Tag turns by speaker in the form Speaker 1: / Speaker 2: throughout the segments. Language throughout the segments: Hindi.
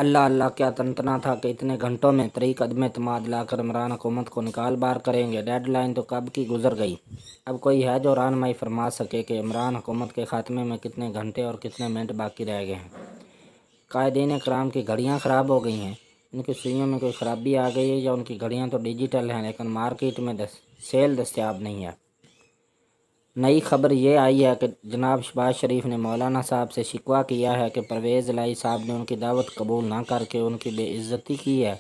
Speaker 1: अल्लाह अल्लाह क्या तंतना था कि इतने घंटों में तरीक अदम एतमाद लाकर इमरान हुकूमत को निकाल बार करेंगे। डेडलाइन तो कब की गुजर गई। अब कोई है जो रहनुमाई फरमा सके कि इमरान हुकूमत के ख़ात्मे में कितने घंटे और कितने मिनट बाकी रह गए हैं। कायदीन कराम की घड़ियाँ ख़राब हो गई हैं। उनकी सुइयों में कोई ख़राबी आ गई है या उनकी घड़ियाँ तो डिजिटल हैं लेकिन मार्केट में सेल दस्तयाब नहीं है। नई खबर ये आई है कि जनाब शहबाज शरीफ ने मौलाना साहब से शिकवा किया है कि परवेज़ इलाही साहब ने उनकी दावत कबूल ना करके उनकी बेइज्जती की है।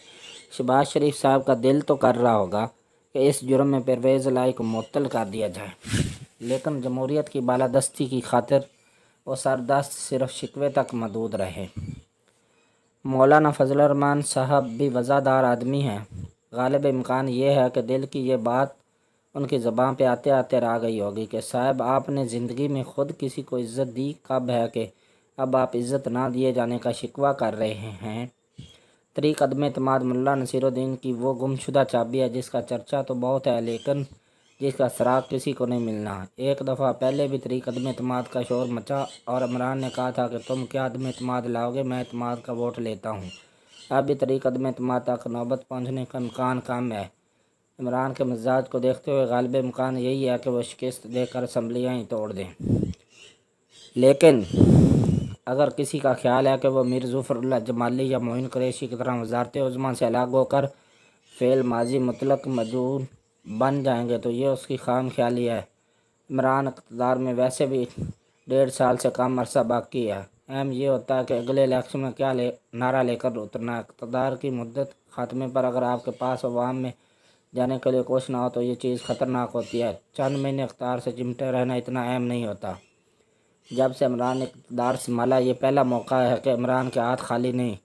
Speaker 1: शहबाज शरीफ साहब का दिल तो कर रहा होगा कि इस जुर्म में परवेज़ इलाही को मुअत्तल कर दिया जाए, लेकिन जमहूरियत की बालादस्ती की खातिर वो सरदस्त सिर्फ शिकवे तक महदूद रहे। मौलाना फजल रहमान साहब भी वज़ादार आदमी हैं। गालिब इम्कान ये है कि दिल की ये बात उनकी ज़बान पे आते आते रह गई होगी कि साहब आपने ज़िंदगी में ख़ुद किसी को इज़्ज़त दी कब है कि अब आप इज़्ज़त ना दिए जाने का शिकवा कर रहे हैं। तरीक अदम एतमाद मुल्ला नसीरुद्दीन की वो गुमशुदा चाबी है जिसका चर्चा तो बहुत है लेकिन जिसका सराग किसी को नहीं मिलना। एक दफ़ा पहले भी तरीक अदम एतमाद का शोर मचा और इमरान ने कहा था कि तुम क्या अदम एतमाद लाओगे, मैं एतमाद का वोट लेता हूँ। अब भी तरीक अदम एतमाद तक नौबत पहुँचने का इम्कान कम है। इमरान के मिजाज को देखते हुए गालिब इम्कान यही है कि वह शिकस्त देकर असम्बलियाँ ही तोड़ दें। लेकिन अगर किसी का ख्याल है कि वह मीर ज़फ़रुल्लाह जमाली या मोइन कुरैशी की तरह वज़ारत उज़्मा से अलग होकर फ़ेल माजी मुतलक मजून बन जाएंगे तो ये उसकी खाम ख्याली है। इमरान इक़्तिदार में वैसे भी 1.5 साल से कम अरसा बाकी है। अहम ये होता है कि अगले इलेक्शन में क्या नारा लेकर उतरना है। इक़्तिदार की मुद्दत ख़ात्मे पर अगर आपके पास अवाम में जाने के लिए कुछ ना हो तो ये चीज़ ख़तरनाक होती है। चंद महीने इक़्तिदार से चिमटे रहना इतना अहम नहीं होता। जब से इमरान ने इक़्तिदार संभाला ये पहला मौका है कि इमरान के हाथ खाली नहीं।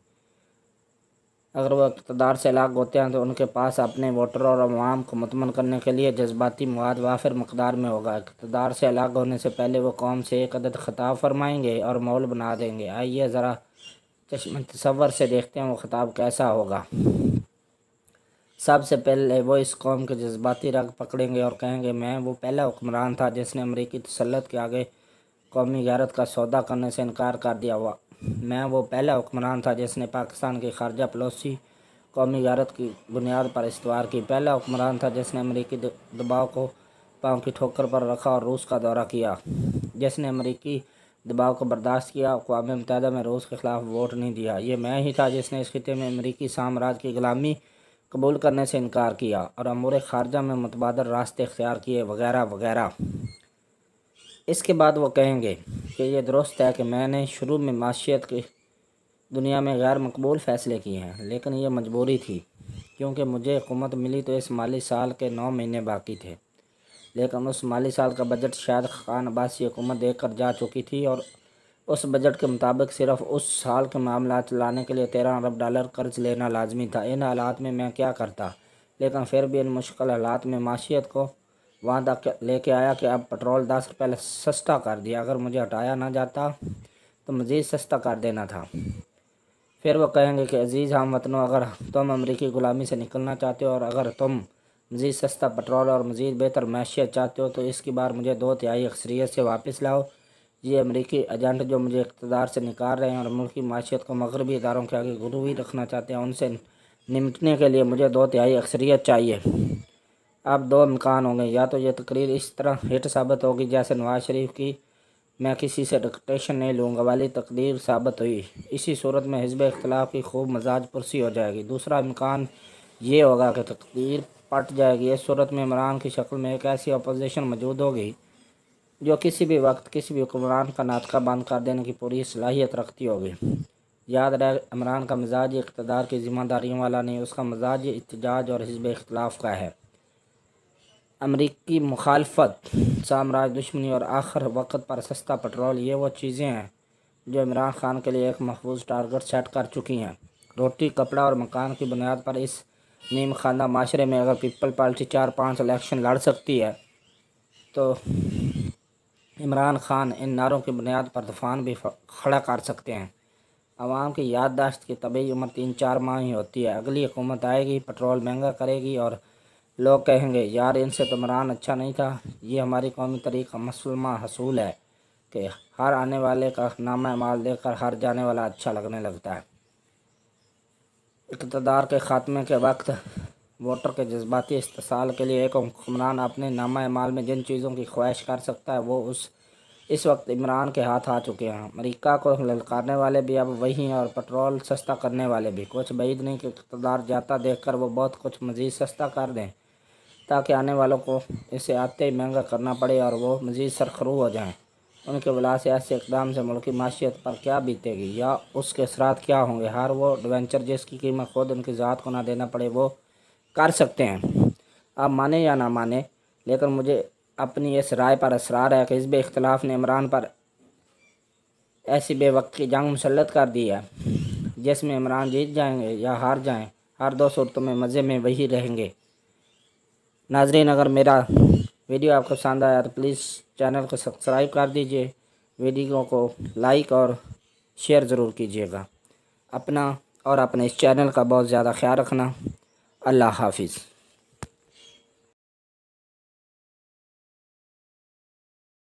Speaker 1: अगर वह इक़्तिदार से अलग होते हैं तो उनके पास अपने वोटरों और अवाम को मुतमन करने के लिए जज्बाती मवाद वाफिर मकदार में होगा। इक़्तिदार से अलग होने से पहले वो कौम से एक अदद ख़िताब फरमाएंगे और मौल बना देंगे। आइए ज़रा चश्मे तसव्वुर से देखते हैं वो ख़िताब कैसा होगा। सबसे पहले वो इस कौम के जज्बाती रग पकड़ेंगे और कहेंगे मैं वो पहला हुक्मरान था जिसने अमरीकी तसल्लुत के आगे कौमी गैरत का सौदा करने से इनकार कर दिया हुआ। मैं वो पहला हुक्मरान था जिसने पाकिस्तान की खारजा पॉलिसी कौमी गैरत की बुनियाद पर इस्तवार की। पहला हुक्मरान था जिसने अमरीकी दबाव को पाँव की ठोकर पर रखा और रूस का दौरा किया, जिसने अमरीकी दबाव को बर्दाश्त किया। अक़वाम मुत्तहिदा में रूस के ख़िलाफ़ वोट नहीं दिया। ये मैं ही था जिसने इस खिते में अमरीकी साम्राज्य की ग़ुलामी कबूल करने से इनकार किया और अमूर ख़ारजा में मुतबादल रास्ते इख्तियार किए वगैरह वगैरह। इसके बाद वो कहेंगे कि ये दुरुस्त है कि मैंने शुरू में माशियत की दुनिया में गैर मकबूल फ़ैसले किए हैं, लेकिन ये मजबूरी थी क्योंकि मुझे हुकूमत मिली तो इस माली साल के 9 महीने बाकी थे। लेकिन उस माली साल का बजट शायद खान अब्बासी हुकूमत देकर जा चुकी थी और उस बजट के मुताबिक सिर्फ उस साल के मामला चलाने के लिए 13 अरब डॉलर कर्ज लेना लाजमी था। इन हालात में मैं क्या करता, लेकिन फिर भी इन मुश्किल हालात में माशियत को वहाँ तक लेके आया कि अब पेट्रोल 10 रुपये सस्ता कर दिया। अगर मुझे हटाया ना जाता तो मज़ीद सस्ता कर देना था। फिर वो कहेंगे कि अज़ीज़ हम वतनों, अगर तुम अमरीकी ग़ुलामी से निकलना चाहते हो और अगर तुम मज़ीद सस्ता पेट्रोल और मज़ीद बेहतर मैशियत चाहते हो तो इसकी बार मुझे 2/3 अक्सरियत से वापस लाओ। ये अमरीकी एजेंट जो मुझे इक़्तिदार से निकाल रहे हैं और मुल्की माशियत को मगरबी इदारों के आगे गिरवी रखना चाहते हैं, उनसे निपटने के लिए मुझे 2/3 अक्सरियत चाहिए। अब 2 इम्कान होंगे, या तो ये तकरीर इस तरह हिट साबित होगी जैसे नवाज़ शरीफ की मैं किसी से डिक्टेशन नहीं लूँगा वाली तकरीर साबित हुई। इसी सूरत में हिज़्ब इख्तिलाफ़ की खूब मजाज पुरसी हो जाएगी। दूसरा इम्कान ये होगा कि तकरीर पट जाएगी। इस सूरत में इमरान की शक्ल में एक ऐसी अपोजिशन मौजूद होगी जो किसी भी वक्त किसी भी हुक्मरान का नाटका बंद कर देने की पूरी सलाहियत रखती होगी। याद रहे, इमरान का मिजाज इक़्तिदार की ज़िम्मेदारियों वाला नहीं, उसका मिजाज इहतजाज और हिज़्ब इख्तिलाफ़ का है। अमरीकी मुखालफत, साम्राज्य दुश्मनी और आखिर वक्त पर सस्ता पेट्रोल, ये वो चीज़ें हैं जो इमरान खान के लिए एक महफूज टारगेट सेट कर चुकी हैं। रोटी कपड़ा और मकान की बुनियाद पर इस नीम खाना माशरे में अगर पीपल पार्टी 4-5 इलेक्शन लड़ सकती है तो इमरान खान इन नारों की बुनियाद पर तूफ़ान भी खड़ा कर सकते हैं। आवाम की याददाश्त की तबी उम्र 3-4 माह ही होती है। अगली हुकूमत आएगी, पेट्रोल महंगा करेगी और लोग कहेंगे यार इनसे तो इमरान अच्छा नहीं था। ये हमारी कौमी तरीका मसलमा हसूल है कि हर आने वाले का नामा माल देखकर हर जाने वाला अच्छा लगने लगता है। इक़्तिदार के ख़ात्मे के वक्त वोटर के जज्बाती इस्तेसाल के लिए एक हुक्मरान अपने नामा माल में जिन चीज़ों की ख्वाहिश कर सकता है वो इस वक्त इमरान के हाथ आ चुके हैं। अमेरिका को ललकारने वाले भी अब वही हैं और पेट्रोल सस्ता करने वाले भी। कुछ बैद नहीं कि इक़्तिदार जाता देखकर वो बहुत कुछ मज़ीद सस्ता कर दें ताकि आने वालों को इसे आते ही महंगा करना पड़े और वो मज़ीद सरखरू हो जाएं। उनके वला से ऐसे इक़दाम से मुल्की माशियत पर क्या बीतेगी या उसके असरात क्या होंगे। हर वो एडवेंचर जिसकी कीमत खुद उनकी ज़ात को ना देना पड़े वो कर सकते हैं। आप माने या ना माने, लेकिन मुझे अपनी इस राय पर असरार है कि हिज़्ब इख्तिलाफ ने इमरान पर ऐसी बेवक्त की जंग मुसल्लत कर दी है जिसमें इमरान जीत जाएंगे या हार जाएं, हर दो सूरतों में मज़े में वही रहेंगे। नाजरीन, अगर मेरा वीडियो आपको पसंद आया तो प्लीज़ चैनल को सब्सक्राइब कर दीजिए, वीडियो को लाइक और शेयर ज़रूर कीजिएगा। अपना और अपने इस चैनल का बहुत ज़्यादा ख्याल रखना। अल्लाह हाफिज़।